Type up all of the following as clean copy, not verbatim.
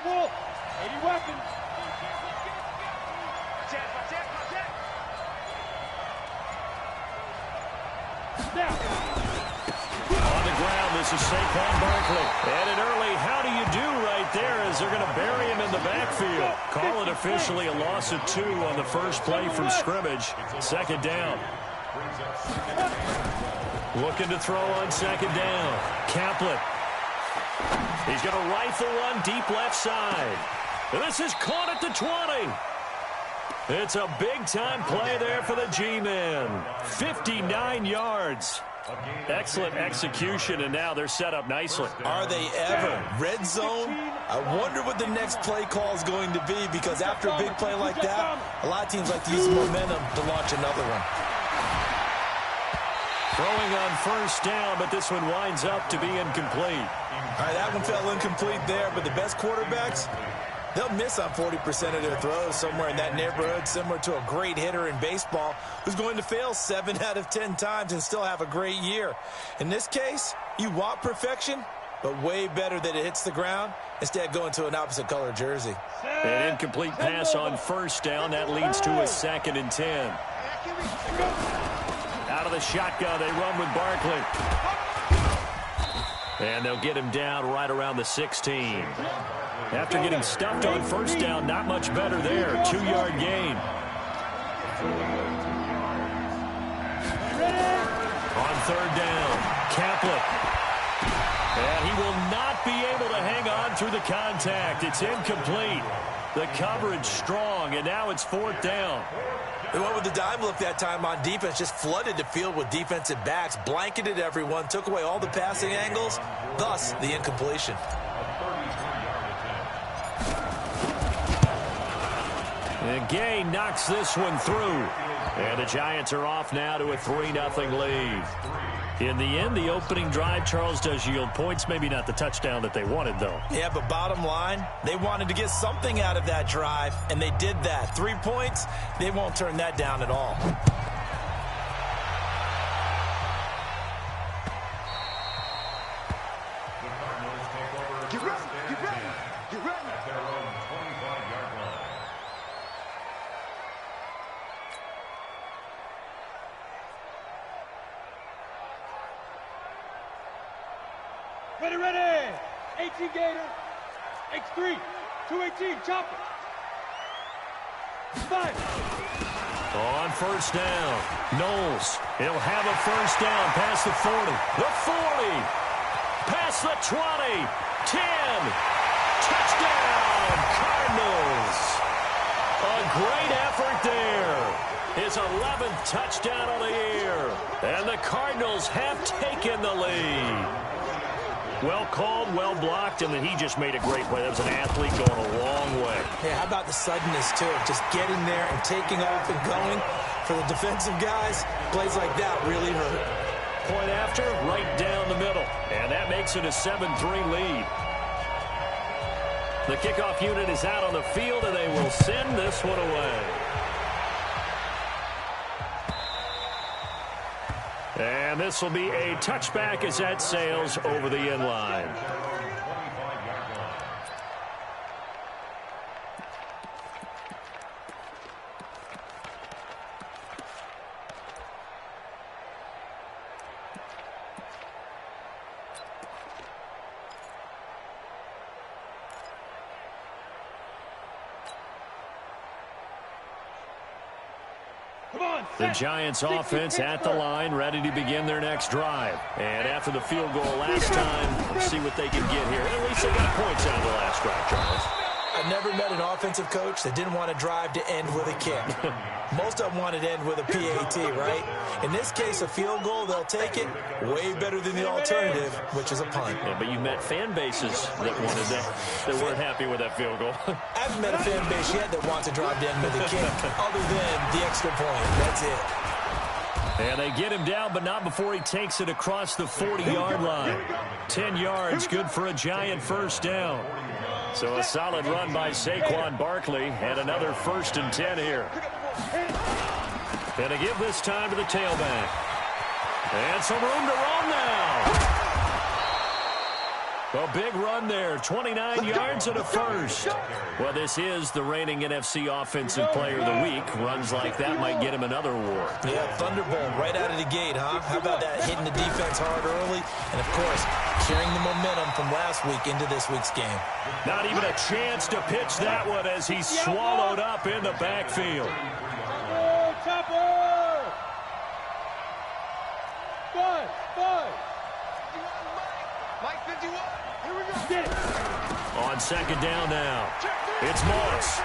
full. 80 weapons. Now. On the ground, this is Saquon Barkley. And an early how do you do right there as they're going to bury him in the backfield. Call it officially a loss of 2 on the first play from scrimmage. Second down. Looking to throw on second down. Kaplan. He's going to rifle one deep left side. This is caught at the 20. It's a big-time play there for the G-men. 59 yards. Excellent execution, and now they're set up nicely. Are they ever? Red zone? I wonder what the next play call is going to be, because after a big play like that, a lot of teams like to use momentum to launch another one. Throwing on first down, but this one winds up to be incomplete. All right, that one fell incomplete there, but the best quarterbacks, they'll miss on 40% of their throws, somewhere in that neighborhood, similar to a great hitter in baseball who's going to fail 7 out of 10 times and still have a great year. In this case, you want perfection, but way better that it hits the ground instead of going to an opposite color jersey. An incomplete pass on first down. That leads to a 2nd and 10. Out of the shotgun, they run with Barkley. And they'll get him down right around the 16. After getting stuffed on first down, not much better there. 2-yard gain. On third down, Kaplan. And he will not be able to hang on through the contact. It's incomplete. The coverage strong, and now it's 4th down. They went with the dime look that time on defense, just flooded the field with defensive backs, blanketed everyone, took away all the passing angles, thus the incompletion. And Gay knocks this one through. And the Giants are off now to a 3-0 lead. In the end, the opening drive, Charles, does yield points. Maybe not the touchdown that they wanted, though. Yeah, but bottom line, they wanted to get something out of that drive, and they did that. 3 points, they won't turn that down at all. Get ready, get ready, get ready. At their own 25-yard line. Ready, ready. 18 Gator. X3. 218. Chopper. 5. On first down, Knowles. He'll have a first down past the 40. The 40. Past the 20. 10. Touchdown, Cardinals. A great effort there. His 11th touchdown of the year. And the Cardinals have taken the lead. Well called, well blocked, and then he just made a great play. That was an athlete going a long way. Yeah, how about the suddenness, too? Just getting there and taking off and going. For the defensive guys, plays like that really hurt. Point after, right down the middle. And that makes it a 7-3 lead. The kickoff unit is out on the field, and they will send this one away. And this will be a touchback as that sails over the end line. The Giants offense at the line, ready to begin their next drive. And after the field goal last time, let's see what they can get here. At least they got points out of the last drive, Charles. I've never met an offensive coach that didn't want a drive to end with a kick. Most of them wanted to end with a PAT, right? In this case, a field goal, they'll take it. Way better than the alternative, which is a punt. Yeah, but you met fan bases that wanted that, that weren't happy with that field goal. I haven't met a fan base yet that wants a drive to end with a kick, other than the extra point. That's it. And they get him down, but not before he takes it across the 40-yard line. 10 yards, good for a Giant first down. So a solid run by Saquon Barkley, and another 1st and 10 here. And to give this time to the tailback. And some room to roam now. A big run there, 29 yards and a first. Well, this is the reigning NFC Offensive Player of the Week. Runs like that might get him another award. Yeah, Thunderbolt right out of the gate, huh? How about that, hitting the defense hard early? And, of course, carrying the momentum from last week into this week's game. Not even a chance to pitch that one as he's swallowed up in the backfield. On second down now, it's Moss.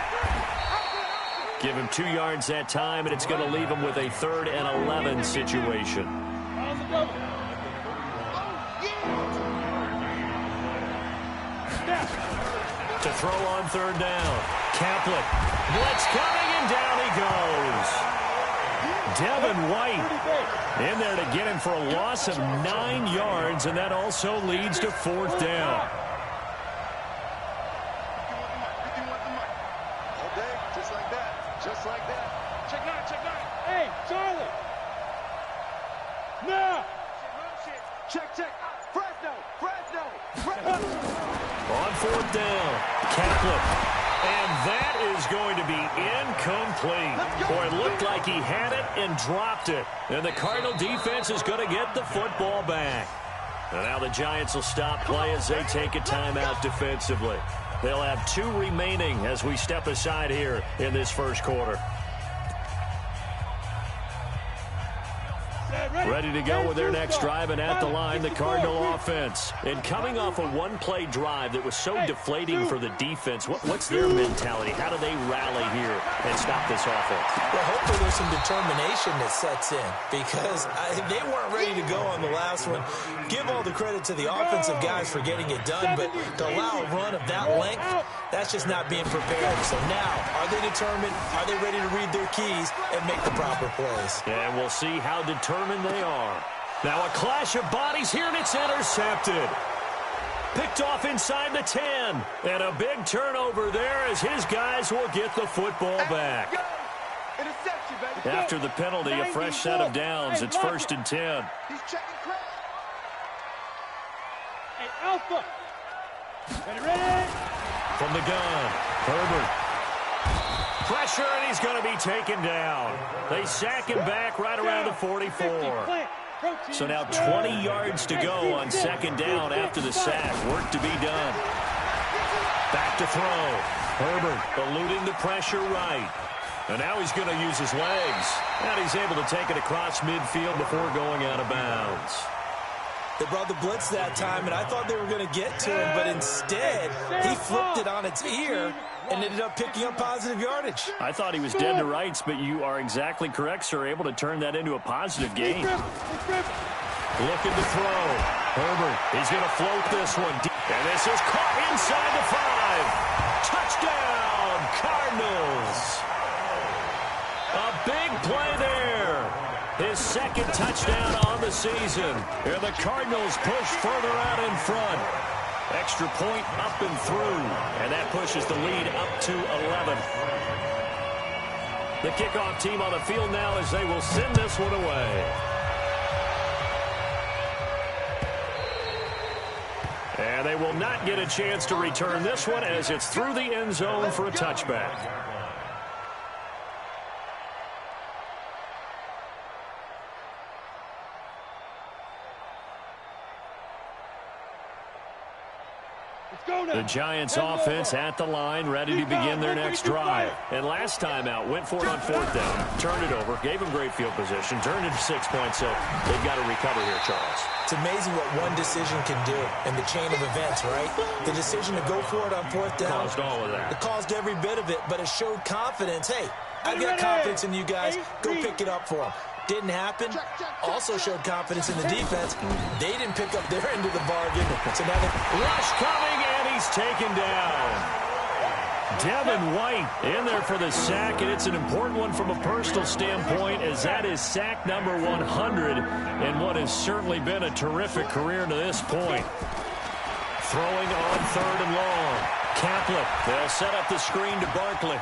Give him 2 yards that time, and it's going to leave him with a 3rd and 11 situation. To throw on 3rd down, Kaplan. Blitz coming, and down he goes. Devin White in there to get him for a loss of 9 yards, and that also leads to 4th down. Just like that. Check 9, check 9. Hey, Charlie. No. Check. Fresno. On 4th down, Kaplan. And that is going to be incomplete. Boy, it looked like he had it and dropped it. And the Cardinal defense is going to get the football back. And now the Giants will stop play as they take a timeout defensively. They'll have 2 remaining as we step aside here in this first quarter. Ready to go with their next drive, and at the line, the Cardinal offense. And coming off a one-play drive that was so deflating for the defense, what's their mentality? How do they rally here and stop this offense? Well, hopefully there's some determination that sets in, because they weren't ready to go on the last one. Give all the credit to the offensive guys for getting it done, but to allow a run of that length, that's just not being prepared. So now, are they determined? Are they ready to read their keys and make the proper plays? And we'll see how determined they are. Now a clash of bodies here, and it's intercepted. Picked off inside the 10. And a big turnover there as his guys will get the football back. After the penalty, a fresh set of downs. It's 1st and 10. He's checking credit. Hey, Alpha. Ready? From the gun, Herbert. Pressure, and he's going to be taken down. They sack him back right around the 44. So now 20 yards to go on 2nd down after the sack. Work to be done. Back to throw. Herbert eluding the pressure right. And now he's going to use his legs. And he's able to take it across midfield before going out of bounds. They brought the blitz that time, and I thought they were going to get to him, but instead, he flipped it on its ear and ended up picking up positive yardage. I thought he was dead to rights, but you are exactly correct, sir. Able to turn that into a positive gain. Looking to throw. Herbert, he's going to float this one. And this is caught inside the 5. Touchdown, Cardinals. A big play there. His 2nd touchdown on the season. And the Cardinals push further out in front. Extra point up and through. And that pushes the lead up to 11. The kickoff team on the field now as they will send this one away. And they will not get a chance to return this one as it's through the end zone for a touchback. The Giants offense at the line, ready to begin their next drive. And last time out, went for it on 4th down, turned it over, gave them great field position, turned it to 6 points, so they've got to recover here, Charles. It's amazing what one decision can do in the chain of events, right? The decision to go for it on 4th down. Caused all of that. It caused every bit of it, but it showed confidence. Hey, I've got confidence in you guys. Go pick it up for them. Didn't happen. Also showed confidence in the defense. They didn't pick up their end of the bargain. So now the rush coming, and he's taken down. Devin White in there for the sack, and it's an important one from a personal standpoint, as that is sack number 100 in what has certainly been a terrific career to this point. Throwing on 3rd and long. Kaplan, they'll set up the screen to Barkley.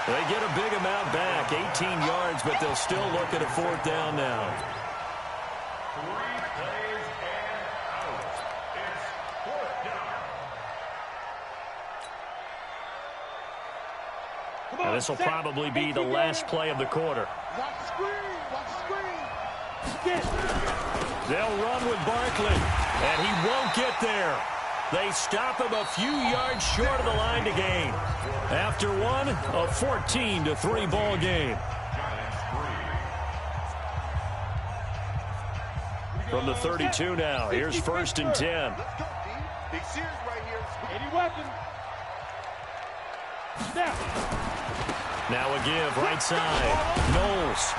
They get a big amount back, 18 yards, but they'll still look at a 4th down now. And this will probably be the last play of the quarter. Watch the screen. Watch the screen. They'll run with Barkley, and he won't get there. They stop him a few yards short of the line to gain. After one, a 14-3 ball game. From the 32 now, here's 1st and 10. Big series right here. Any weapon. Now a give, right side. Knowles.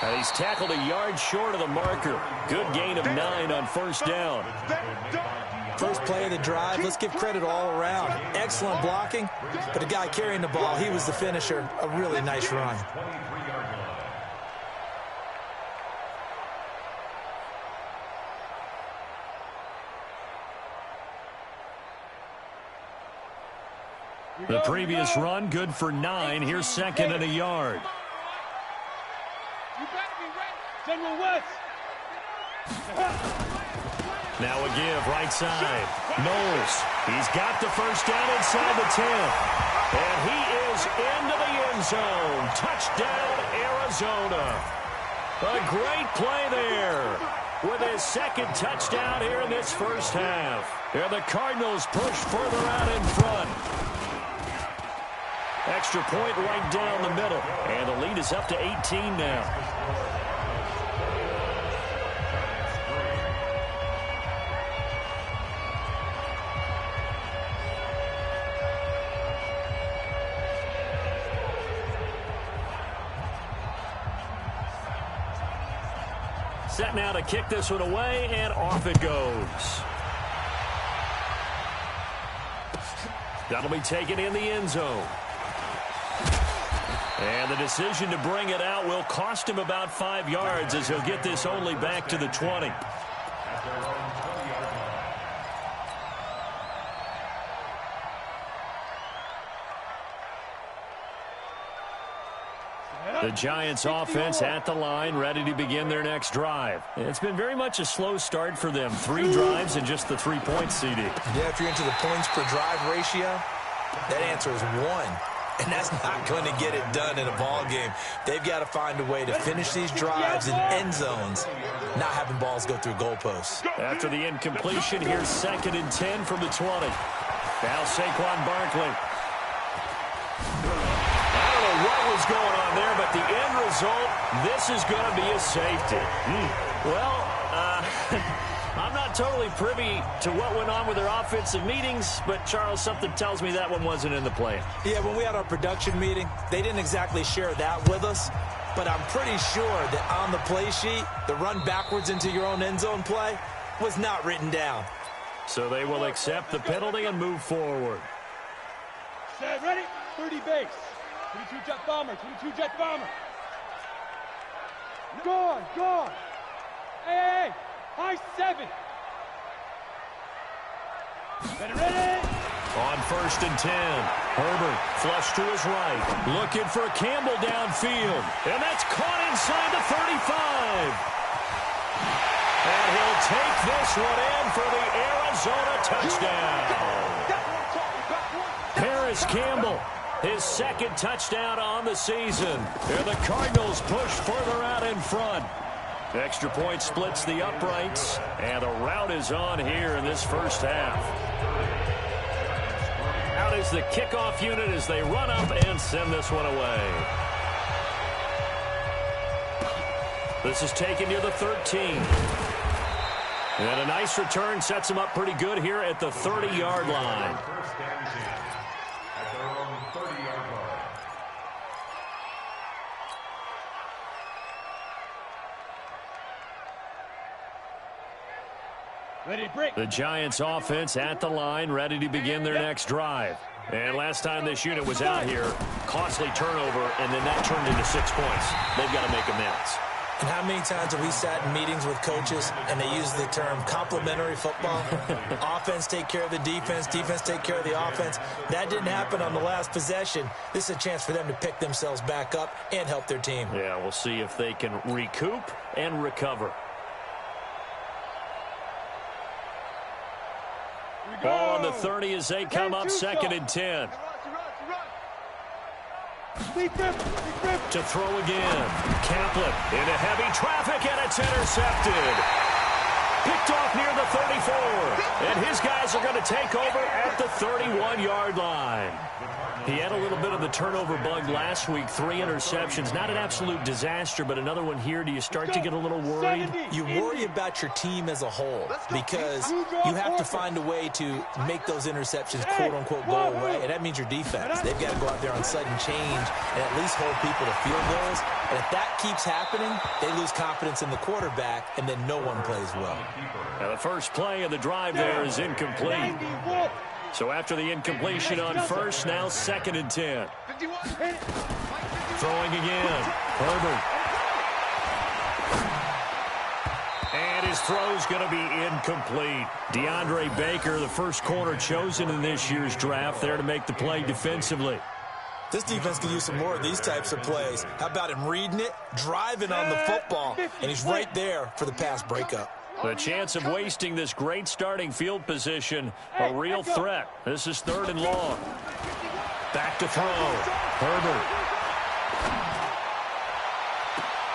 And he's tackled a yard short of the marker. Good gain of 9 on 1st down. First play of the drive, let's give credit all around. Excellent blocking, but the guy carrying the ball, he was the finisher. A really nice run. The previous run, good for 9. Here's 2nd and a yard. You better be ready. General West. Now a give, right side. Knowles. He's got the 1st down inside the 10. And he is into the end zone. Touchdown, Arizona. A great play there with his 2nd touchdown here in this first half. And the Cardinals push further out in front. Extra point right down the middle. And the lead is up to 18 now. Set now to kick this one away, and off it goes. That'll be taken in the end zone. And the decision to bring it out will cost him about 5 yards as he'll get this only back to the 20. The Giants offense at the line, ready to begin their next drive. It's been very much a slow start for them. 3 drives and just the 3 points, CD. Yeah, if you're into the points per drive ratio, that answer is 1. And that's not going to get it done in a ball game. They've got to find a way to finish these drives in end zones, not having balls go through goalposts. After the incompletion, here's 2nd and 10 from the 20. Now Saquon Barkley. I don't know what was going on there, but the end result, this is going to be a safety. Well, I'm not totally privy to what went on with their offensive meetings, but, Charles, something tells me that one wasn't in the plan. Yeah, when we had our production meeting, they didn't exactly share that with us, but I'm pretty sure that on the play sheet, the run backwards into your own end zone play was not written down. So they will accept the penalty and move forward. Set, ready? 30 base. 22 jet bomber. 22 jet bomber. Gone. Gone. Hey. High 7. Ready. On 1st and 10, Herbert flush to his right, looking for Campbell downfield, and that's caught inside the 35. And he'll take this one in for the Arizona touchdown. Paris Campbell, his 2nd touchdown on the season. And the Cardinals push further out in front. Extra point splits the uprights, and a rout is on here in this first half. Out is the kickoff unit as they run up and send this one away. This is taken near the 13. And a nice return sets him up pretty good here at the 30-yard line. Ready, break. The Giants offense at the line, ready to begin their next drive. And last time this unit was out here, costly turnover, and then that turned into 6 points. They've got to make amends. And how many times have we sat in meetings with coaches and they use the term complementary football? Offense take care of the defense, defense take care of the offense. That didn't happen on the last possession. This is a chance for them to pick themselves back up and help their team. Yeah, we'll see if they can recoup and recover. Ball on the 30 as they come up 2nd and 10. To throw again. Kaplan into heavy traffic, and it's intercepted. Picked off near the 34. And his guys are going to take over at the 31-yard line. He had a little bit of the turnover bug last week, 3 interceptions. Not an absolute disaster, but another one here. Do you start to get a little worried? You worry about your team as a whole because you have to find a way to make those interceptions, quote-unquote, go away. And that means your defense. They've got to go out there on sudden change and at least hold people to field goals. And if that keeps happening, they lose confidence in the quarterback, and then no one plays well. Now the first play of the drive there is incomplete. So after the incompletion on first, now 2nd and 10. Throwing again. Herbert. And his throw's going to be incomplete. DeAndre Baker, the first corner chosen in this year's draft, there to make the play defensively. This defense can use some more of these types of plays. How about him reading it, driving on the football, and he's right there for the pass breakup. The chance of wasting this great starting field position, a real threat. This is 3rd and long. Back to throw. Herbert.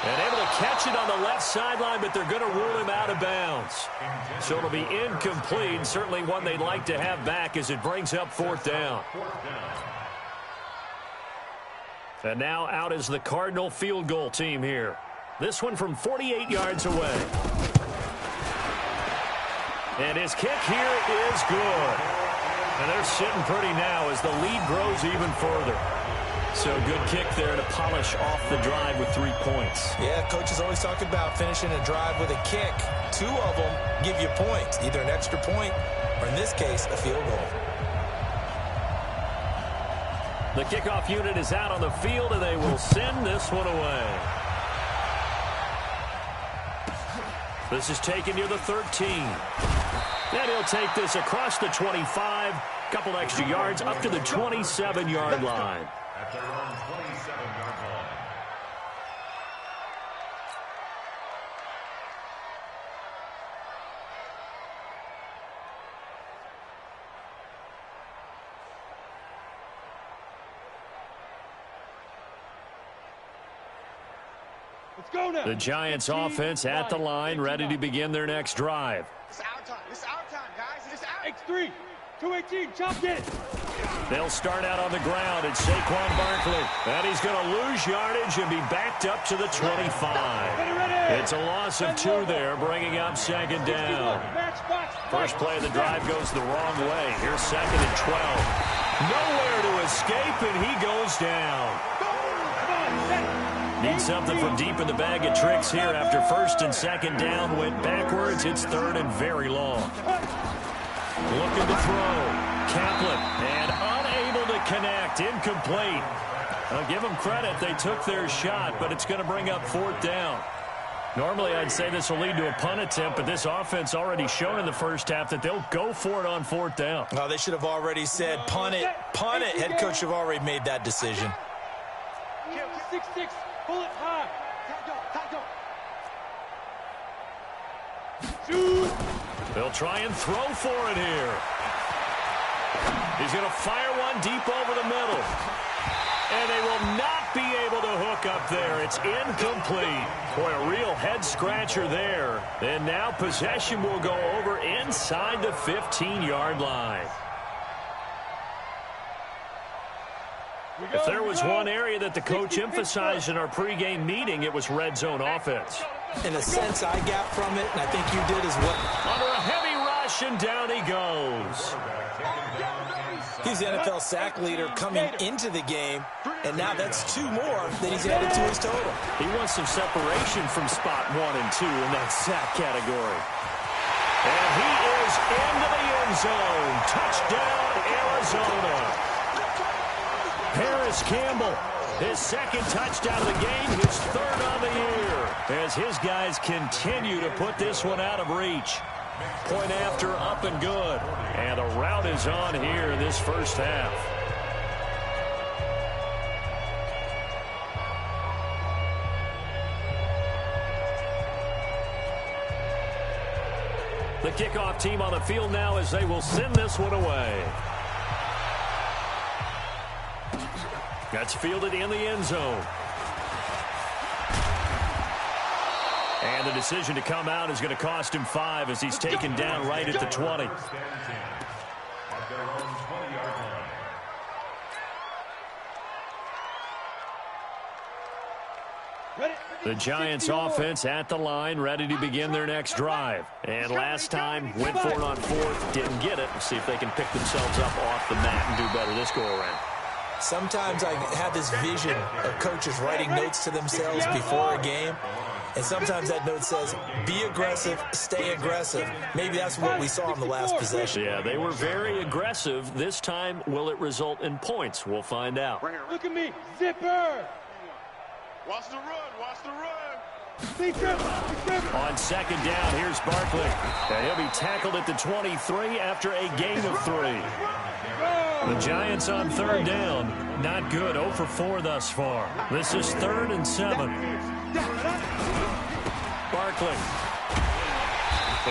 And able to catch it on the left sideline, but they're going to rule him out of bounds. So it'll be incomplete, certainly one they'd like to have back as it brings up 4th down. And now out is the Cardinal field goal team here. This one from 48 yards away. And his kick here is good. And they're sitting pretty now as the lead grows even further. So good kick there to polish off the drive with 3 points. Yeah, coaches always talk about finishing a drive with a kick. 2 of them give you points, either an extra point or, in this case, a field goal. The kickoff unit is out on the field, and they will send this one away. This is taken near the 13. And he'll take this across the 25. Couple extra yards up to the 27-yard line. At their own 27-yard line. Let's go now. The Giants offense at the line, ready to begin their next drive. It's our time. It's our time, guys. It's our X3, 218, chop it. They'll start out on the ground at Saquon Barkley. And he's going to lose yardage and be backed up to the 25. It's a loss of 2 there, bringing up 2nd down. First play of the drive goes the wrong way. Here's 2nd and 12. Nowhere to escape, and he goes down. Need something from deep in the bag of tricks here after 1st and 2nd down. Went backwards. It's 3rd and very long. Looking to throw. Kaplan. And unable to connect. Incomplete. I'll give them credit. They took their shot, but it's going to bring up 4th down. Normally, I'd say this will lead to a punt attempt, but this offense already shown in the first half that they'll go for it on 4th down. Oh, they should have already said, punt it, punt it. Head coach have already made that decision. 6-6, pull it high. Shoot. They'll try and throw for it here. He's going to fire one deep over the middle. And they will not be able to hook up there. It's incomplete. Boy, a real head-scratcher there. And now possession will go over inside the 15-yard line. If there was one area that the coach emphasized in our pregame meeting, it was red zone offense. In a sense, I got from it, and I think you did as well. Under a heavy rush, and down he goes. He's the NFL sack leader coming into the game, and now that's 2 more that he's added to his total. He wants some separation from spot 1 and 2 in that sack category. And he is into the end zone. Touchdown, Arizona. Harris Campbell, his 2nd touchdown of the game, his 3rd on the year, as his guys continue to put this one out of reach. Point after, up and good. And the route is on here in this first half. The kickoff team on the field now as they will send this one away. That's fielded in the end zone. And the decision to come out is going to cost him 5 as he's taken down right at the 20. The Giants offense at the line, ready to begin their next drive. And last time, went for it on 4th, didn't get it. See if they can pick themselves up off the mat and do better this go-around. Sometimes I have this vision of coaches writing notes to themselves before a game. And sometimes that note says, be aggressive, stay aggressive. Maybe that's what we saw in the last possession. Yeah, they were very aggressive. This time, will it result in points? We'll find out. Look at me, zipper! Watch the run, watch the run. On 2nd down, here's Barkley. And he'll be tackled at the 23 after a gain of 3. The Giants on 3rd down. Not good, 0 for 4 thus far. This is 3rd and 7. Barkley.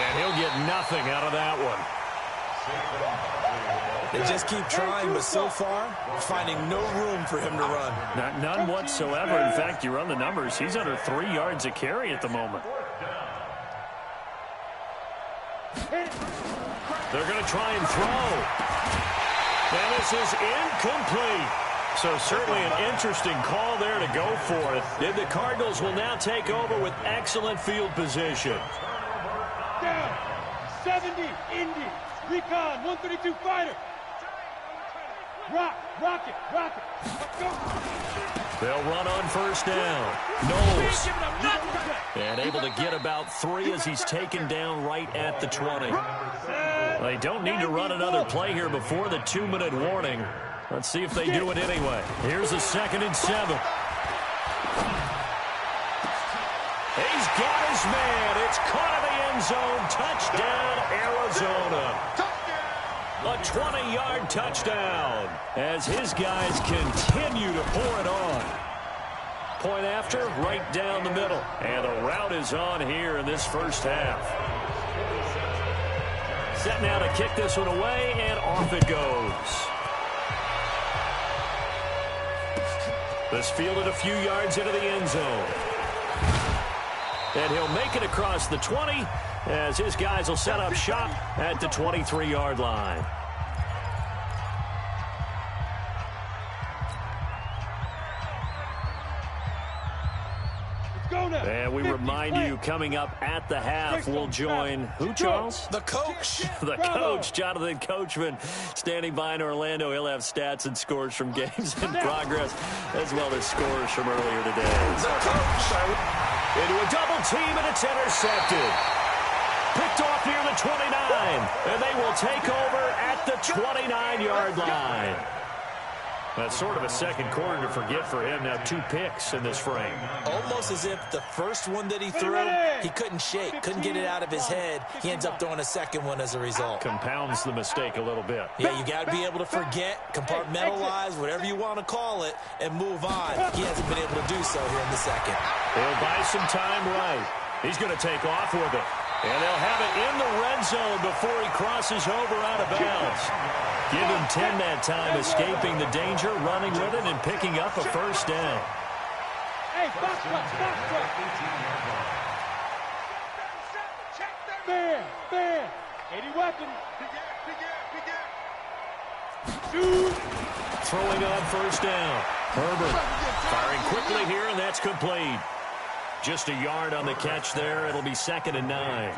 And he'll get nothing out of that one. They just keep trying, but so far, finding no room for him to run. None whatsoever. In fact, you run the numbers, he's under 3 yards a carry at the moment. They're going to try and throw. And this is incomplete. So certainly an interesting call there to go for it. And the Cardinals will now take over with excellent field position. Down, 70, Indy, recon, 132 fighter. Rock it. Let's go. They'll run on 1st down. Knowles. And able to get about 3 as he's taken down right at the 20. They don't need to run another play here before the 2-minute warning. Let's see if they do it anyway. Here's a 2nd and 7. He's got his man. It's caught in the end zone. Touchdown, Arizona. A 20-yard touchdown as his guys continue to pour it on. Point after, right down the middle. And the route is on here in this first half. Set now to kick this one away, and off it goes. This fielded a few yards into the end zone. And he'll make it across the 20 as his guys will set up shop at the 23-yard line. And we remind you, coming up at the half, we'll join who, Charles? The coach. The coach, Jonathan Coachman, standing by in Orlando. He'll have stats and scores from games in progress, as well as scores from earlier today. The coach. Into a double team, and it's intercepted. Picked off near the 29, and they will take over at the 29-yard line. That's sort of a second quarter to forget for him. Now 2 picks in this frame. Almost as if the first one that he threw, he couldn't shake, couldn't get it out of his head. He ends up throwing a second one as a result. Compounds the mistake a little bit. Yeah, you got to be able to forget, compartmentalize, whatever you want to call it, and move on. He hasn't been able to do so here in the second. He'll buy some time right. He's going to take off with it. And they'll have it in the red zone before he crosses over out of bounds. Give him 10 that time, escaping the danger, running with it, and picking up a first down. Hey, box. Bam. 80 weapons. Shoot. Throwing on 1st down. Herbert firing quickly here, and that's complete. Just a yard on the catch there. It'll be 2nd and 9.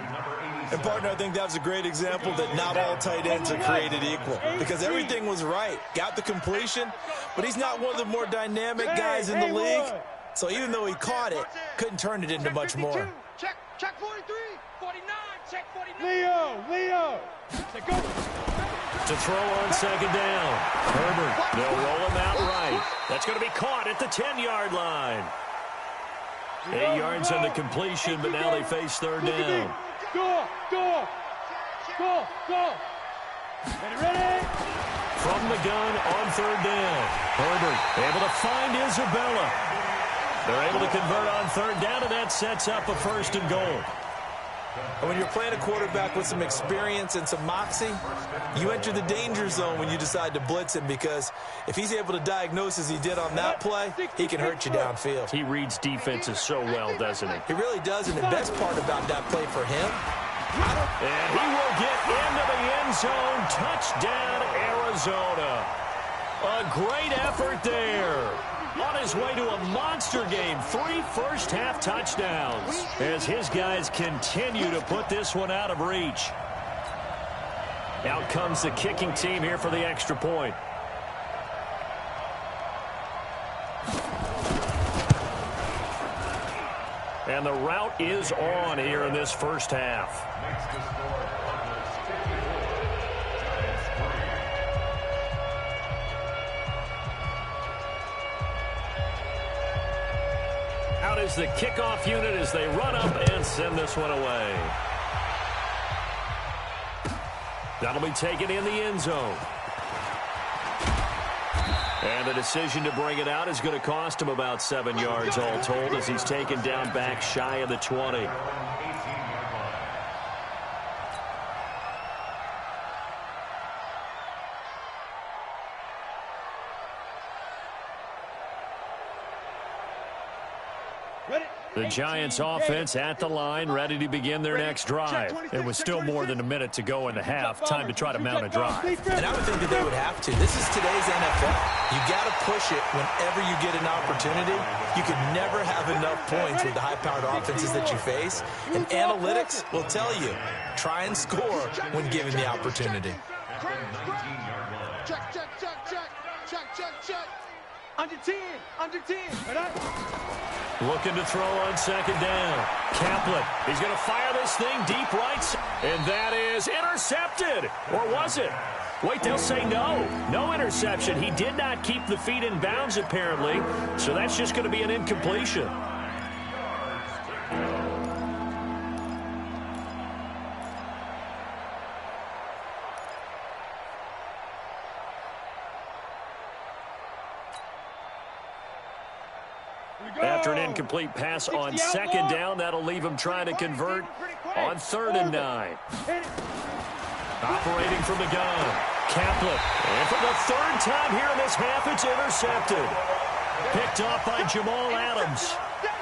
And, partner, I think that was a great example that not all tight ends are created equal, because everything was right. Got the completion, but he's not one of the more dynamic guys in the league. So even though he caught it, couldn't turn it into much more. Check 43, 49, check 49. Leo. Go. To throw on 2nd down. Herbert, they'll roll him out right. That's going to be caught at the 10-yard line. 8 yards on the completion, but now they face 3rd down. Go. Ready? From the gun on 3rd down. Herbert able to find Isabella. They're able to convert on 3rd down, and that sets up a 1st and goal. And when you're playing a quarterback with some experience and some moxie, you enter the danger zone when you decide to blitz him, because if he's able to diagnose as he did on that play, he can hurt you downfield. He reads defenses so well, doesn't he? He really does, and the best part about that play for him, and he will get into the end zone. Touchdown, Arizona. A great effort there. On his way to a monster game, 3 first-half touchdowns as his guys continue to put this one out of reach. Out comes the kicking team here for the extra point. And the route is on here in this first half. Makes the score Cardinals 54, Giants 3. Out is the kickoff unit as they run up and send this one away. That'll be taken in the end zone. And the decision to bring it out is going to cost him about 7 yards all told, as he's taken down back shy of the 20. The Giants offense at the line, ready to begin their next drive. It was still more than a minute to go in the half. Time to try to mount a drive. And I would think that they would have to. This is today's NFL. You got to push it whenever you get an opportunity. You can never have enough points with the high-powered offenses that you face. And analytics will tell you, try and score when given the opportunity. Check, check, check, check, check, check, check. Under 10, under 10. Looking to throw on second down. Kaplan, he's going to fire this thing deep right. And that is intercepted. Or was it? Wait, they'll say no. No interception. He did not keep the feet in bounds, apparently. So that's just going to be an incompletion. After an incomplete pass on second down, that'll leave him trying to convert on 3rd and 9. Operating from the gun, Kaplan. And for the 3rd time here in this half, it's intercepted. Picked off by Jamal Adams.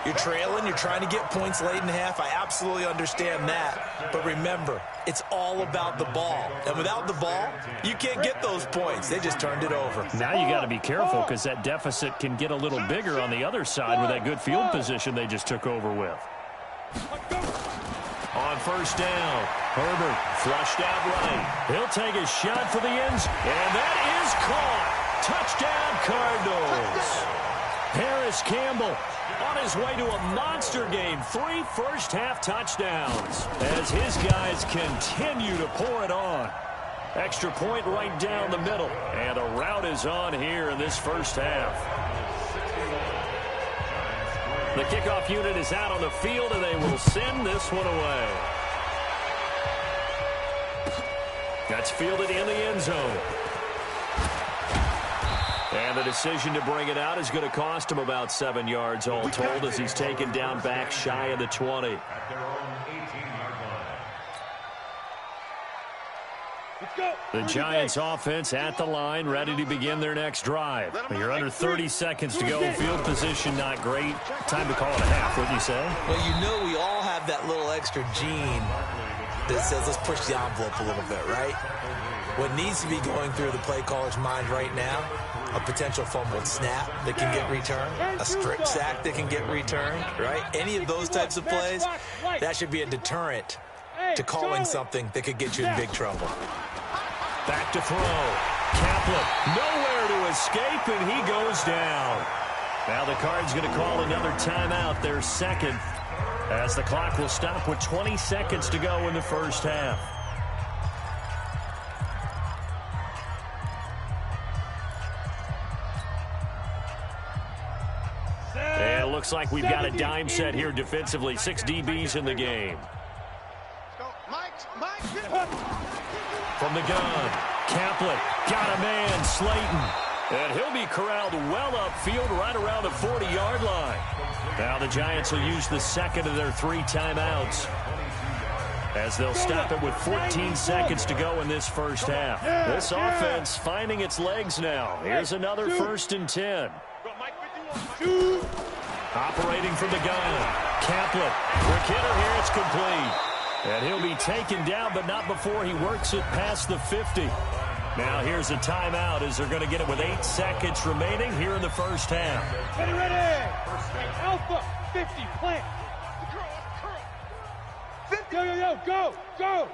You're trailing, you're trying to get points late in the half. I absolutely understand that. But remember, it's all about the ball. And without the ball, you can't get those points. They just turned it over. Now you got to be careful, because that deficit can get a little bigger on the other side with that good field position they just took over with. On 1st down, Herbert flushed out right. He'll take a shot for the ends, and that is caught. Touchdown, Cardinals. Harris Campbell on his way to a monster game. 3 first-half touchdowns as his guys continue to pour it on. Extra point right down the middle. And a route is on here in this first half. The kickoff unit is out on the field, and they will send this one away. That's fielded in the end zone. And the decision to bring it out is going to cost him about 7 yards all told, as he's taken down back shy of the 20. At their own 18-yard line. The Giants offense at the line, ready to begin their next drive. You're under 30 seconds to go. Field position not great. Time to call it a half, wouldn't you say? Well, you know we all have that little extra gene that says let's push the envelope a little bit, right? What needs to be going through the play caller's mind right now, a potential fumbled snap that can get returned, a strip sack that can get returned, right? Any of those types of plays, that should be a deterrent to calling something that could get you in big trouble. Back to throw. Kaplan nowhere to escape, and he goes down. Now the Cards going to call another timeout, their 2nd, as the clock will stop with 20 seconds to go in the first half. And it looks like we've got a dime set here defensively. 6 DBs in the game. From the gun, Kaplan got a man, Slayton. And he'll be corralled well upfield right around the 40-yard line. Now the Giants will use the 2nd of their 3 timeouts. as they'll stop it with 14 seconds to go in this first half. This offense finding its legs now. Here's another 1st and 10. Operating from the gun. Kaplan. Quick hitter here. It's complete. And he'll be taken down, but not before he works it past the 50. Now here's a timeout as they're going to get it with 8 seconds remaining here in the first half. Ready, ready. Alpha, 50, plant. Yo, yo, yo, go, go.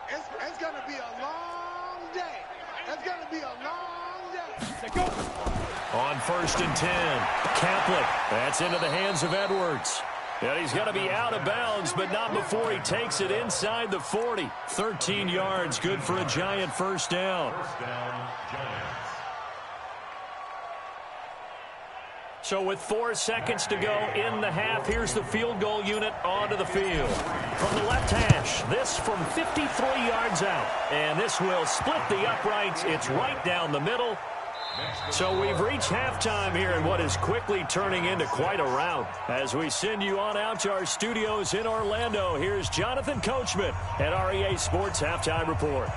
It's going to be a long day. It's going to be a long day. Let's go. On 1st and 10, Kaplan. That's into the hands of Edwards. And he's going to be out of bounds, but not before he takes it inside the 40. 13 yards, good for a Giant first down. So with 4 seconds to go in the half, here's the field goal unit onto the field. From the left hash, this from 53 yards out. And this will split the uprights. It's right down the middle. So we've reached halftime here in what is quickly turning into quite a rout. As we send you on out to our studios in Orlando, here's Jonathan Coachman at REA Sports Halftime Report.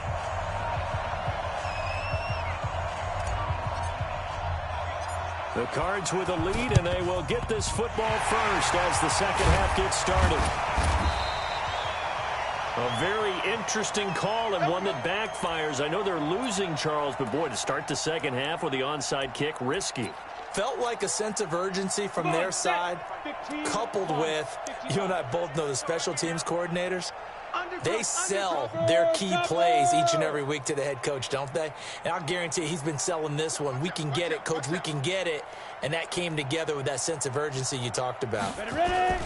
The Cards with a lead, and they will get this football first as the second half gets started. A very interesting call and one that backfires. I know they're losing, Charles, but boy, to start the second half with the onside kick, risky. Felt like a sense of urgency from their side, coupled with, you and I both know the special teams coordinators. They sell their key plays each and every week to the head coach, don't they? And I'll guarantee he's been selling this one. We can get it, coach, we can get it. And that came together with that sense of urgency you talked about. Ready?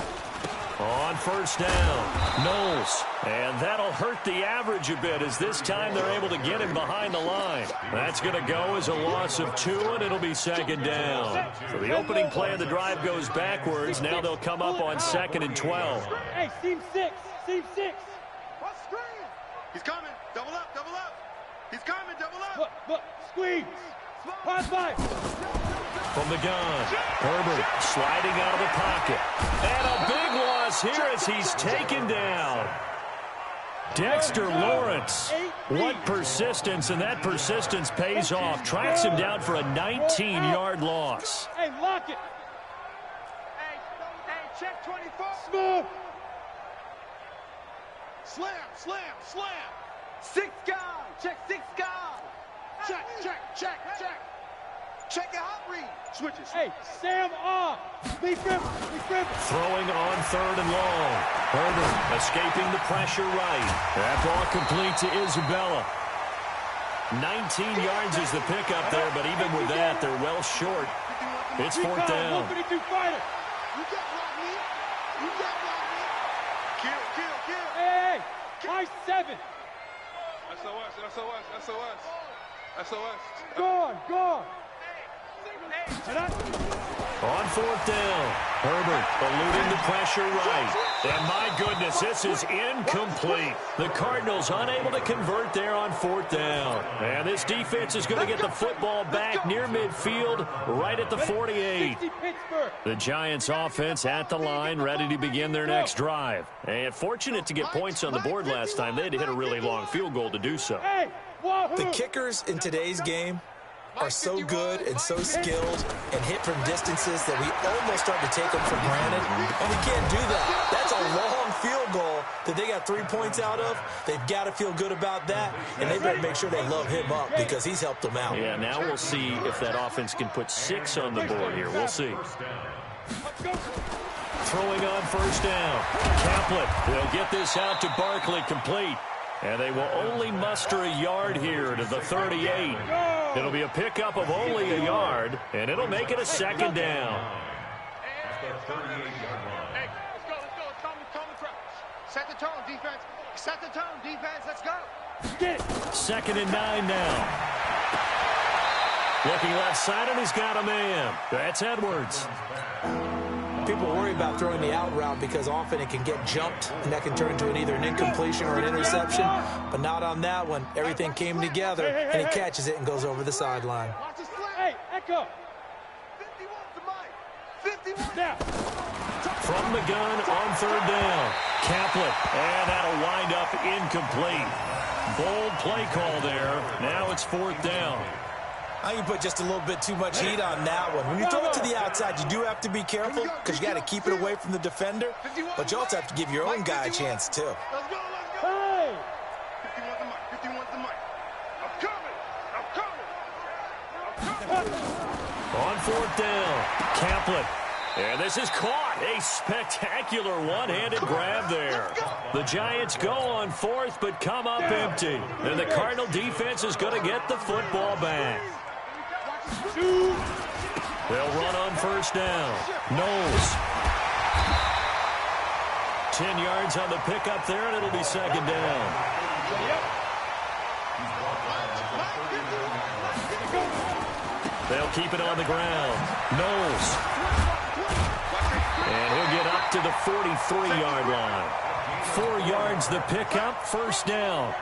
On first down, Knowles. And that'll hurt the average a bit as this time they're able to get him behind the line. That's going to go as a loss of 2, and it'll be second down. So the opening play of the drive goes backwards. Now they'll come up on 2nd and 12. Hey, seam 6, seam 6. He's coming. Double up, double up. He's coming, double up. Look, squeeze. Pass by. From the gun, Herbert sliding out of the pocket. And a big loss here as he's taken down. Dexter Lawrence. What persistence, and that persistence pays off. Tracks him down for a 19-yard loss. Hey, lock it. Hey, check 24. Smooth. Slam, slam, slam. 6 guard. Check 6 guard. Check. Check your hot read. Switches. Hey, Sam off. Leaf him. Throwing on 3rd and long. Herbert escaping the pressure right. That ball complete to Isabella. 19 yards is the pickup there, but even with that, they're well short. It's 4th down. 152 fighter. You got block me. You got block me. Kill. Hey, high 7. SOS. Gone. On 4th down, Herbert eluding the pressure right. And my goodness, this is incomplete. The Cardinals unable to convert there on 4th down. And this defense is going to get the football back near midfield, right at the 48. The Giants offense at the line, ready to begin their next drive. And fortunate to get points on the board last time. They had to hit a really long field goal to do so. The kickers in today's game are so good and so skilled and hit from distances that we almost start to take them for granted, and we can't do that. That's a long field goal that they got 3 points out of. They've got to feel good about that, and they better make sure they love him up because he's helped them out. Yeah, now we'll see if that offense can put 6 on the board here. We'll see. Throwing on 1st down. Kaplan will get this out to Barkley, complete. And they will only muster a yard here to the 38. It'll be a pickup of only a yard, and it'll make it a 2nd down. Hey, let's go. Set the tone, defense. Set the tone, defense. Let's go. 2nd and 9 now. Looking left side, and he's got a man. That's Edwards. People worry about throwing the out route because often it can get jumped, and that can turn into either an incompletion or an interception. But not on that one. Everything came together, and he catches it and goes over the sideline. Hey, Echo. 51 to Mike. 51. Now. from the gun on third down. Kaplan, and that'll wind up incomplete. Bold play call there. Now it's fourth down. I think you put just a little bit too much heat on that one. When you throw it to the outside, you do have to be careful because you got to keep it away from the defender, but you also have to give your own guy a chance, too. Let's go. Hey! 51's the mic. I'm coming. On fourth down, Kaplan. And this is caught. A spectacular one-handed grab there. The Giants go on fourth, but come up empty. And the Cardinal defense is going to get the football back. They'll run on first down. Knowles. 10 yards on the pickup there, and it'll be second down. They'll keep it on the ground. Knowles. And he'll get up to the 43-yard line. 4 yards the pickup, first down.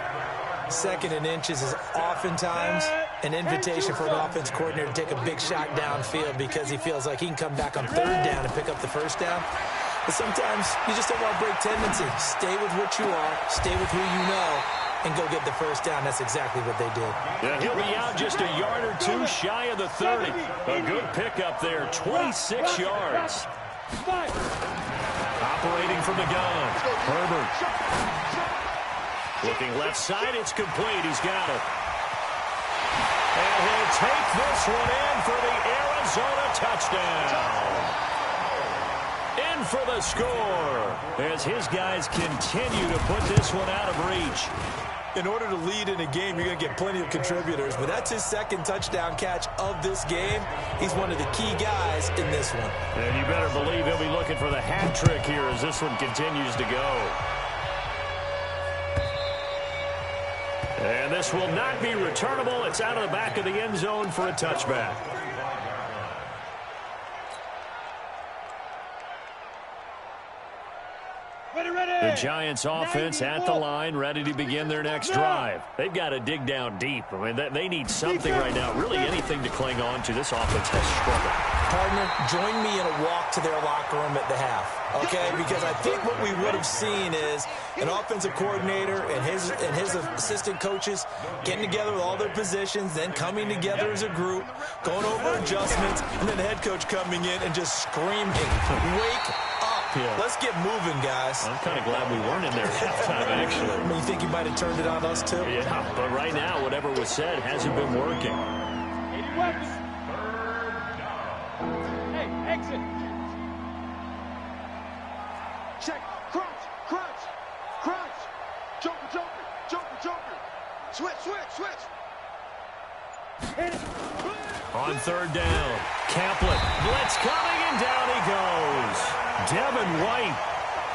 Second and inches is oftentimes an invitation for an offense coordinator to take a big shot downfield because he feels like he can come back on third down and pick up the first down. But sometimes you just don't want to break tendency. Stay with what you are, stay with who you know, and go get the first down. That's exactly what they did. Yeah, he'll be out just a yard or two shy of the 30. A good pickup there, 26 yards. Operating from the gun, Herbert. Looking left side, it's complete. He's got it. And he'll take this one in for the Arizona touchdown. In for the score as his guys continue to put this one out of reach. In order to lead in a game, you're going to get plenty of contributors, but that's his second touchdown catch of this game. He's one of the key guys in this one. And you better believe he'll be looking for the hat trick here as this one continues to go. And this will not be returnable. It's out of the back of the end zone for a touchback. The Giants offense at the line, ready to begin their next drive. They've got to dig down deep. I mean, they need something right now, really anything to cling on to. This offense has struggled. Partner, join me in a walk to their locker room at the half, okay? Because I think what we would have seen is an offensive coordinator and his assistant coaches getting together with all their positions, then coming together as a group, going over adjustments, and then the head coach coming in and just screaming, wake up. Yeah. Let's get moving, guys. I'm kind of glad we weren't in there at halftime, actually. I mean, you think he might have turned it on us, too? Yeah, but right now, whatever was said hasn't been working. Hey, exit. Check. Crunch. Joker. Switch. On third down, Kaplan. Blitz coming, and down he goes. Devin White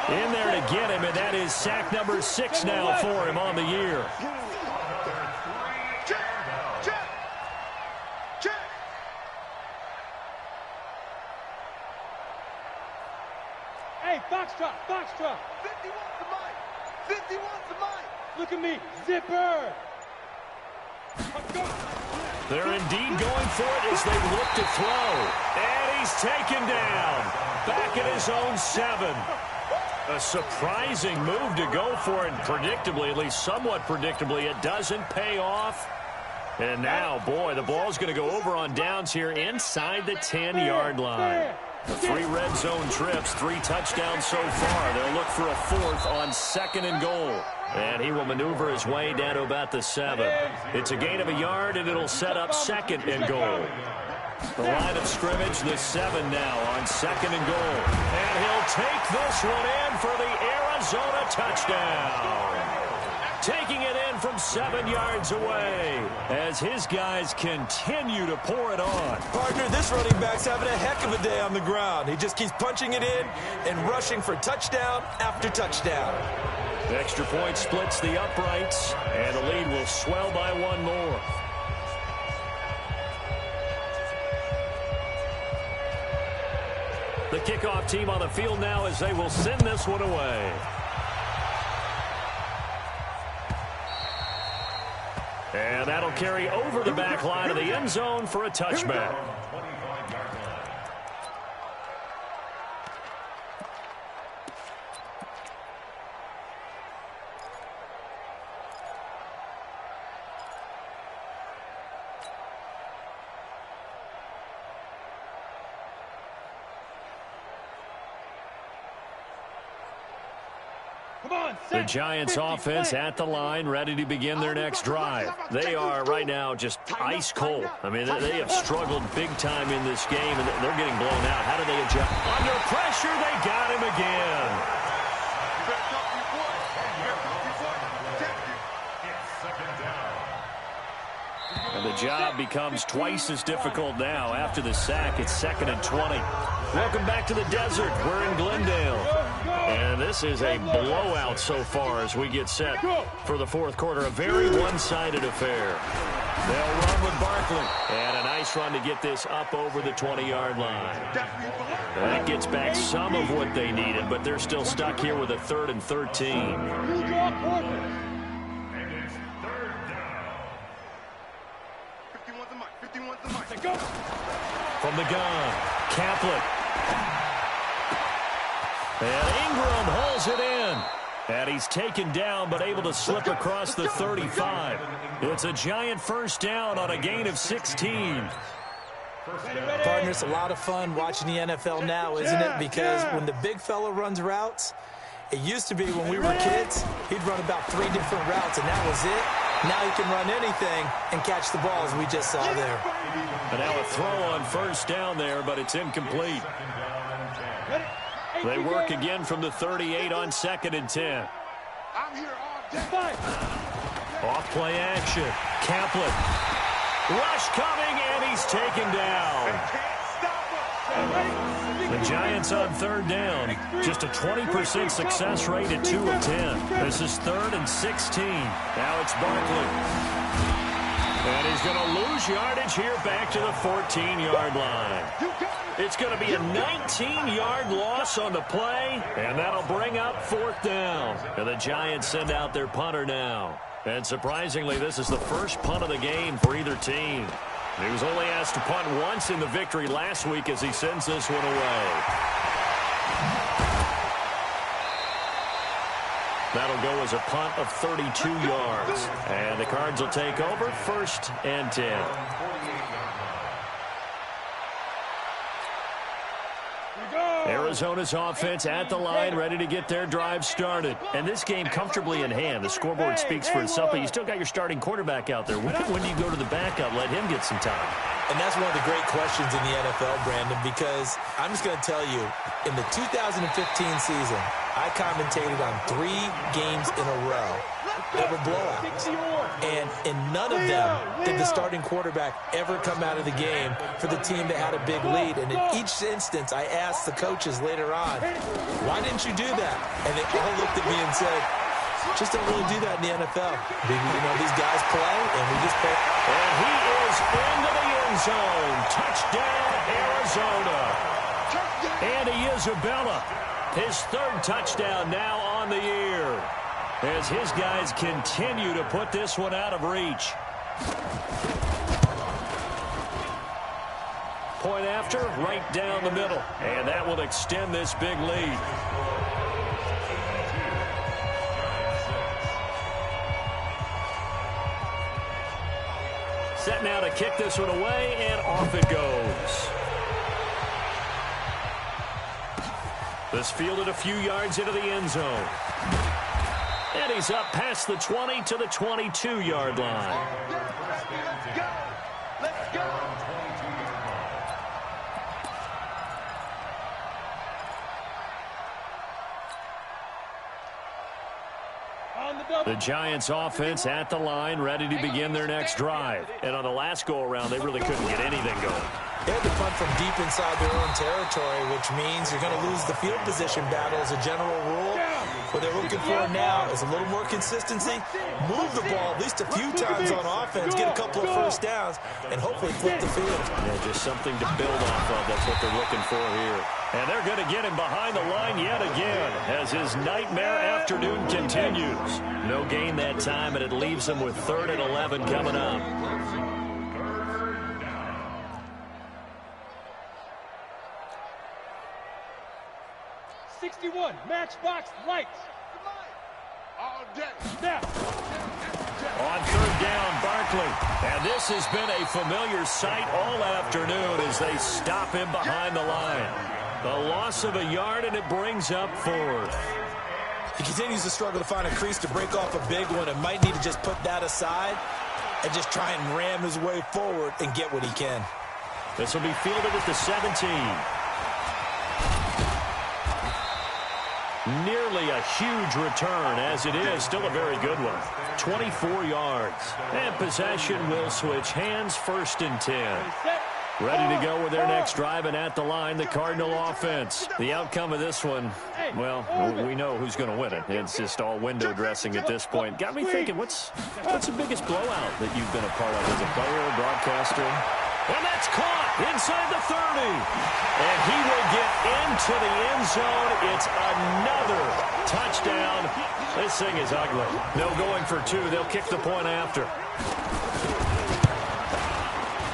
in there to get him, and that is sack number 6 now for him on the year. Check. Hey, Foxtrot. 51's the mic. Look at me, zipper. They're indeed going for it as they look to throw. And he's taken down. Back at his own 7. A surprising move to go for it. Predictably, at least somewhat predictably, it doesn't pay off. And now, boy, the ball's going to go over on downs here inside the 10-yard line. 3 red zone trips, 3 touchdowns so far. They'll look for a 4th on 2nd and goal. And he will maneuver his way down to about the 7. It's a gain of a yard, and it'll set up 2nd and goal. The line of scrimmage, the 7 now on 2nd and goal. And he'll take this one in for the Arizona touchdown. Taking it in from 7 yards away as his guys continue to pour it on. Partner, this running back's having a heck of a day on the ground. He just keeps punching it in and rushing for touchdown after touchdown. The extra point splits the uprights, and the lead will swell by 1 more. The kickoff team on the field now as they will send this one away. And that'll carry over the back line of the end zone for a touchback. The Giants offense at the line, ready to begin their next drive. They are right now just ice cold. I mean, they have struggled big time in this game, and they're getting blown out. How do they adjust? Under pressure, they got him again. And the job becomes twice as difficult now. After the sack, it's 2nd and 20. Welcome back to the desert. We're in Glendale. And this is a blowout so far as we get set for the fourth quarter. A very one-sided affair. They'll run with Barkley. And a nice run to get this up over the 20-yard line. That gets back some of what they needed, but they're still stuck here with a 3rd and 13. From the gun, Kaplan. And Ingram holds it in. And he's taken down, but able to slip across the 35. It's a Giant first down on a gain of 16. Partner, it's a lot of fun watching the NFL now, isn't it? Because when the big fella runs routes, it used to be when we were kids, he'd run about 3 different routes, and that was it. Now he can run anything and catch the ball, as we just saw there. And now a throw on first down there, but it's incomplete. They work again from the 38 on 2nd and 10. I'm here all day. Off play action. Kaplan. Rush coming, and he's taken down. The Giants on 3rd down. Just a 20% success rate at 2 of 10. This is 3rd and 16. Now it's Barkley. And he's going to lose yardage here back to the 14-yard line. It's going to be a 19-yard loss on the play, and that'll bring up 4th down. And the Giants send out their punter now. And surprisingly, this is the first punt of the game for either team. He was only asked to punt once in the victory last week as he sends this one away. That'll go as a punt of 32 yards. And the Cards will take over 1st and 10. Arizona's offense at the line, ready to get their drive started. And this game comfortably in hand. The scoreboard speaks for itself, but you still got your starting quarterback out there. When do you go to the backup, let him get some time? And that's one of the great questions in the NFL, Brandon, because I'm just going to tell you, in the 2015 season, I commentated on 3 games in a row. They were blowouts. And in none of them did the starting quarterback ever come out of the game for the team that had a big lead. And in each instance, I asked the coaches later on, why didn't you do that? And they all looked at me and said, just don't really do that in the NFL. These guys play, and we just play. And he is into the end zone. Touchdown, Arizona. Andy Isabella, his 3rd touchdown now on the year, as his guys continue to put this one out of reach. Point after, right down the middle. And that will extend this big lead. Set now to kick this one away, and off it goes. This fielded a few yards into the end zone. And he's up past the 20 to the 22-yard line. Let's go. Let's go. The Giants offense at the line, ready to begin their next drive. And on the last go-around, they really couldn't get anything going. They had to punt from deep inside their own territory, which means you're going to lose the field position battle as a general rule. What they're looking for now is a little more consistency, move the ball at least a few times on offense, get a couple of first downs, and hopefully flip the field. Yeah, just something to build off of. That's what they're looking for here. And they're going to get him behind the line yet again as his nightmare afternoon continues. No gain that time, and it leaves them with 3rd and 11 coming up. Matchbox lights. All day. Now. On 3rd down, Barkley. And this has been a familiar sight all afternoon as they stop him behind the line. The loss of a yard, and it brings up 4th. He continues to struggle to find a crease to break off a big one and might need to just put that aside and just try and ram his way forward and get what he can. This will be fielded at the 17. Nearly a huge return, as it is. Still a very good one. 24 yards. And possession will switch hands, 1st and 10. Ready to go with their next drive, and at the line, the Cardinal offense. The outcome of this one, well, we know who's going to win it. It's just all window dressing at this point. Got me thinking, what's the biggest blowout that you've been a part of as a player, a broadcaster? And that's caught inside the 30. And he will get into the end zone. It's another touchdown. This thing is ugly. No going for 2. They'll kick the point after.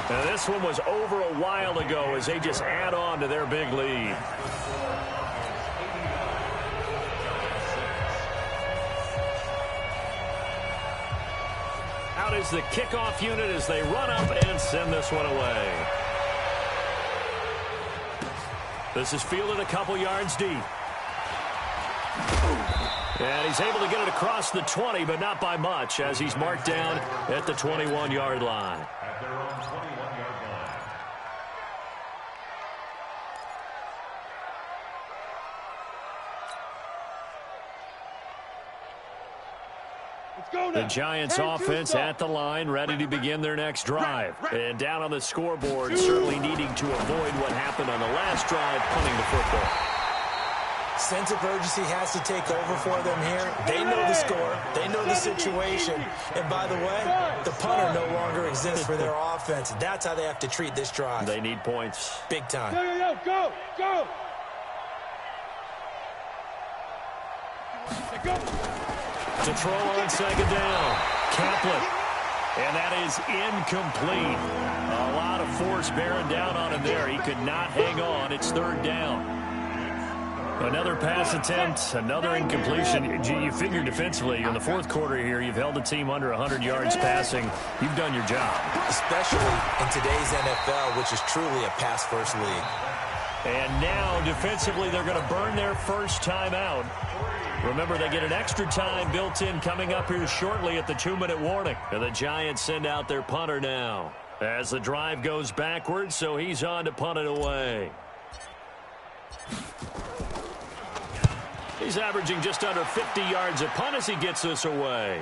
Now, this one was over a while ago as they just add on to their big lead. Out is the kickoff unit as they run up and send this one away. This is fielded a couple yards deep. And he's able to get it across the 20, but not by much, as he's marked down at the 21-yard line. At their own 21-yard line. The Giants offense at the line, ready to begin their next drive. And down on the scoreboard, certainly needing to avoid what happened on the last drive, punting the football. Sense of urgency has to take over for them here. They know the score. They know the situation. And by the way, the punter no longer exists for their offense. That's how they have to treat this drive. They need points. Big time. Go! To throw on 2nd down. Kaplan. And that is incomplete. A lot of force bearing down on him there. He could not hang on. It's 3rd down. Another pass attempt, another incompletion. You figure defensively in the 4th quarter here, you've held the team under 100 yards passing. You've done your job. Especially in today's NFL, which is truly a pass-first league. And now, defensively, they're going to burn their first time out. Remember, they get an extra time built in coming up here shortly at the 2-minute warning. And the Giants send out their punter now as the drive goes backwards, so he's on to punt it away. He's averaging just under 50 yards a punt as he gets this away.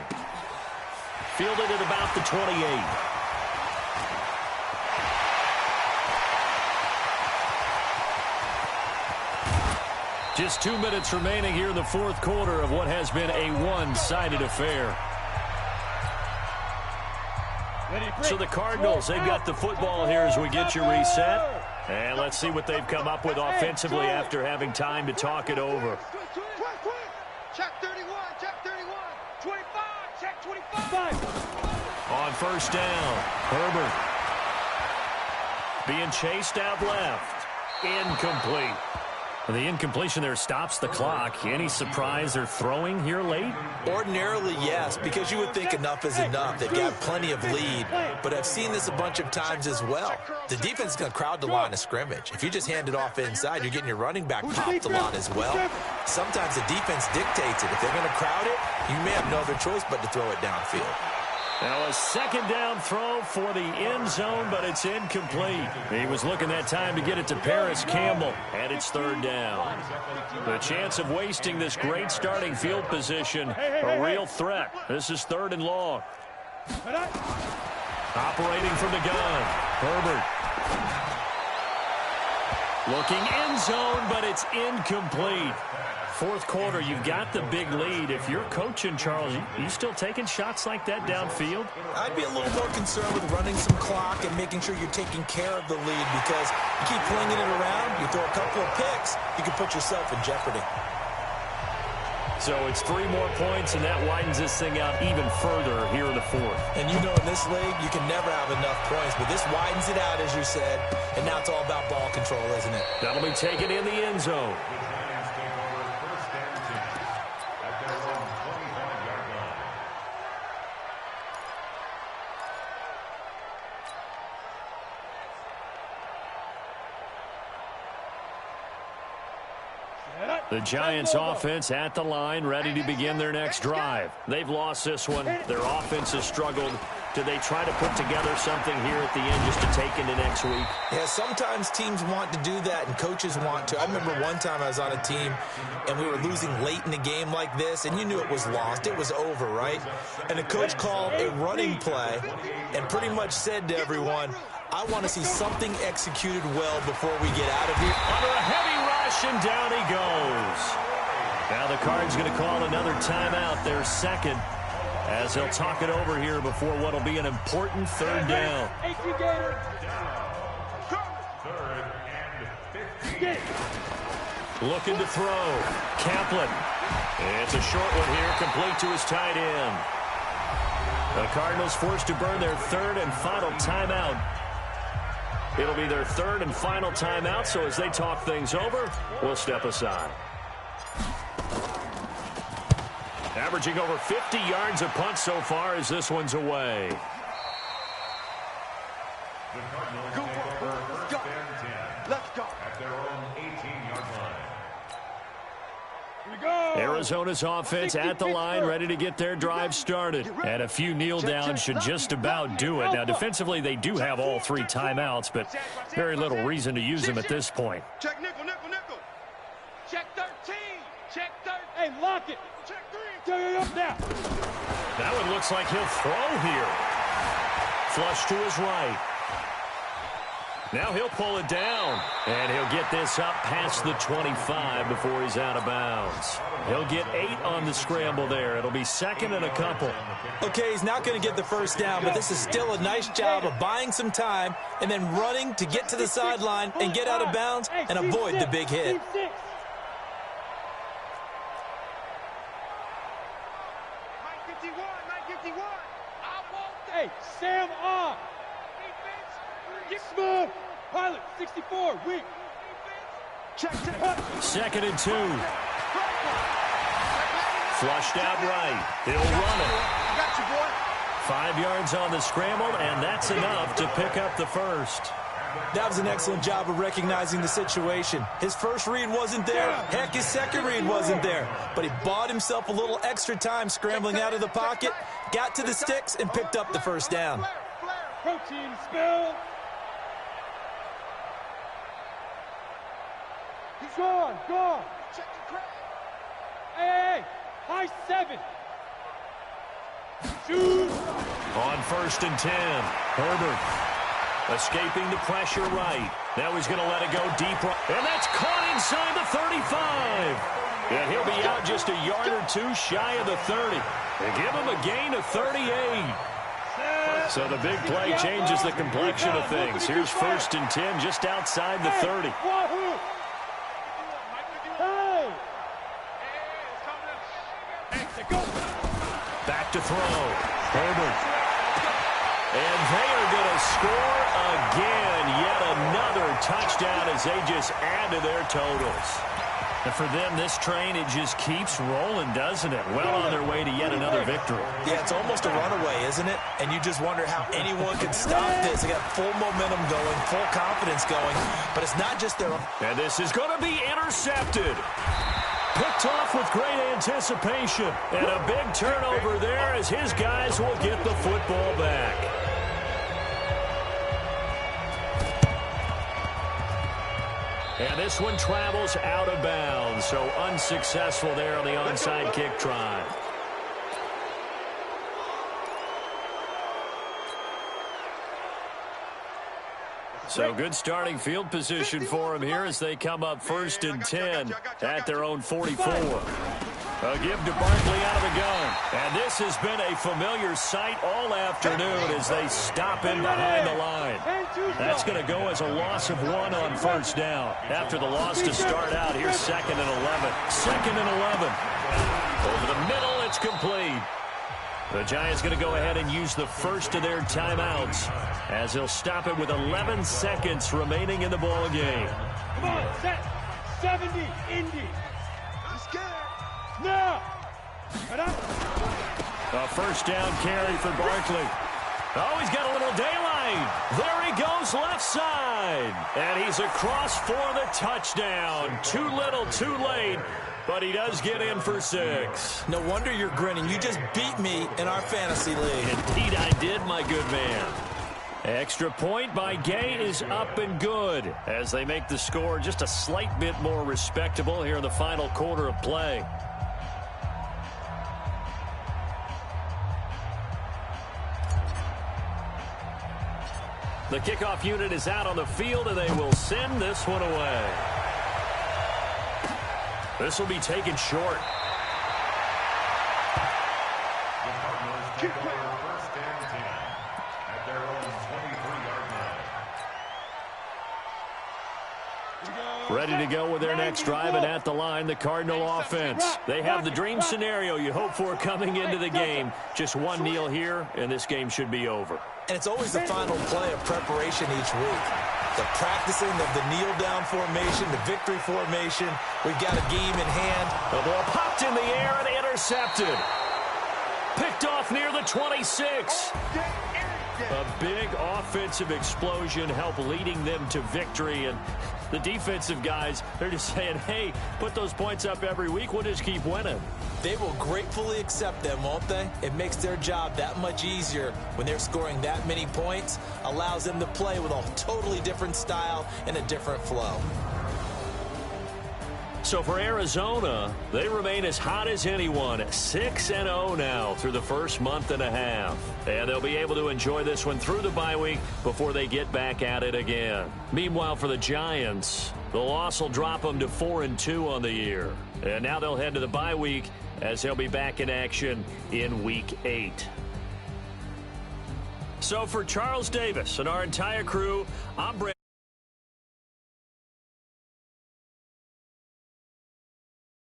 Fielded at about the 28. Just 2 minutes remaining here in the 4th quarter of what has been a one-sided affair. So the Cardinals, they've got the football here as we get you reset. And let's see what they've come up with offensively after having time to talk it over. Check 31, check 31. 25, check 25. On 1st down, Herbert. Being chased out left. Incomplete. The incompletion there stops the clock. Any surprise they're throwing here late? Ordinarily, yes, because you would think enough is enough. They've got plenty of lead, but I've seen this a bunch of times as well. The defense is going to crowd the line of scrimmage. If you just hand it off inside, you're getting your running back popped a lot as well. Sometimes the defense dictates it. If they're going to crowd it, you may have no other choice but to throw it downfield. Now a 2nd down throw for the end zone, but it's incomplete. He was looking that time to get it to Paris Campbell, and it's 3rd down. The chance of wasting this great starting field position, a real threat. This is 3rd and long. Operating from the gun, Herbert. Looking end zone, but it's incomplete. 4th quarter, you've got the big lead. If you're coaching, Charles, you still taking shots like that downfield? I'd be a little more concerned with running some clock and making sure you're taking care of the lead, because you keep flinging it around, you throw a couple of picks, you can put yourself in jeopardy. So it's 3 more points, and that widens this thing out even further here in the 4th. And you know in this league, you can never have enough points, but this widens it out, as you said, and now it's all about ball control, isn't it? That'll be taken in the end zone. The The Giants offense at the line, ready to begin their next drive. They've lost this one. Their offense has struggled. Do they try to put together something here at the end just to take into next week? Yeah, sometimes teams want to do that and coaches want to. I remember one time I was on a team and we were losing late in the game like this, and you knew it was lost. It was over, right? And the coach called a running play and pretty much said to everyone, I want to see something executed well before we get out of here. Under a heavy rush, and down he goes. Now the Cards going to call another timeout, their second, as they'll talk it over here before what will be an important third down. Looking to throw. Kaplan. It's a short one here, complete to his tight end. The Cardinals forced to burn their third and final timeout. It'll be their third and final timeout, so as they talk things over, we'll step aside. Averaging over 50 yards a punt so far as this one's away. The Cardinals take over first and 10. Let's go. At their own 18-yard line. Arizona's offense at the line, ready to get their drive started. And a few kneel downs should just about do it. Now, defensively, they do have all three timeouts, but very little reason to use them at this point. Check nickel, nickel, nickel. Check 13. Check 13. Hey, lock it. Check 3. Now. That one looks like he'll throw here. Flush to his right. Now he'll pull it down, and he'll get this up past the 25 before he's out of bounds. He'll get 8 on the scramble there. It'll be second and a couple. Okay, he's not going to get the first down, but this is still a nice job of buying some time and then running to get to the sideline and get out of bounds and avoid the big hit. Hey, Sam on. Get smooth. Pilot, 64, weak. Check. Second and 2. Flushed out right. He'll run it. Got you, boy. 5 yards on the scramble, and that's enough to pick up the first. That was an excellent job of recognizing the situation. His first read wasn't there. Heck, his second read wasn't there. But he bought himself a little extra time scrambling out of the pocket, got to the sticks, and picked up the first down. Protein spill. Gone. Check the crowd. Hey, high 7. Shoot. On first and 10, Herbert escaping the pressure right. Now he's going to let it go deep right. And that's caught inside the 35. And he'll be out just a yard or two shy of the 30. They give him a gain of 38. So the big play changes the complexion of things. Here's first and 10 just outside the 30. Back to throw. Herbert. And they are going to score again. Yet another touchdown as they just add to their totals. And for them, this train, it just keeps rolling, doesn't it? Well on their way to yet another victory. Yeah, it's almost a runaway, isn't it? And you just wonder how anyone could stop this. They got full momentum going, full confidence going. But it's not just their own. And this is going to be intercepted. Picked off with great anticipation. And a big turnover there as his guys will get the football back. And this one travels out of bounds, so unsuccessful there on the onside kick try. So good starting field position for him here as they come up first and 10 at their own 44. A give to Barkley out of the gun. And this has been a familiar sight all afternoon as they stop him behind the line. That's going to go as a loss of 1 on first down. After the loss to start out, here's second and 11. Second and 11. Over the middle, it's complete. The Giants going to go ahead and use the first of their timeouts as they'll stop it with 11 seconds remaining in the ball game. Come on, set. 70, Indy. Let's get it. Now. A first down carry for Barkley. Oh, he's got a little daylight right. There he goes left side. And he's across for the touchdown. Too little, too late. But he does get in for 6. No wonder you're grinning. You just beat me in our fantasy league. Indeed I did, my good man. Extra point by Gay is up and good as they make the score just a slight bit more respectable here in the final quarter of play. The kickoff unit is out on the field, and they will send this one away. This will be taken short. First and 10 at their own 23-yard line. Ready to go with their next drive, and at the line, the Cardinal offense. They have the dream scenario you hope for coming into the game. Just one kneel here, and this game should be over. And it's always the final play of preparation each week. The practicing of the kneel-down formation, the victory formation. We've got a game in hand. The ball popped in the air and intercepted. Picked off near the 26. A big offensive explosion helped leading them to victory. And the defensive guys, they're just saying, hey, put those points up every week. We'll just keep winning. They will gratefully accept them, won't they? It makes their job that much easier when they're scoring that many points. Allows them to play with a totally different style and a different flow. So for Arizona, they remain as hot as anyone, 6-0 now through the first month and a half. And they'll be able to enjoy this one through the bye week before they get back at it again. Meanwhile, for the Giants, the loss will drop them to 4-2 on the year. And now they'll head to the bye week as they'll be back in action in Week 8. So for Charles Davis and our entire crew, I'm Brent.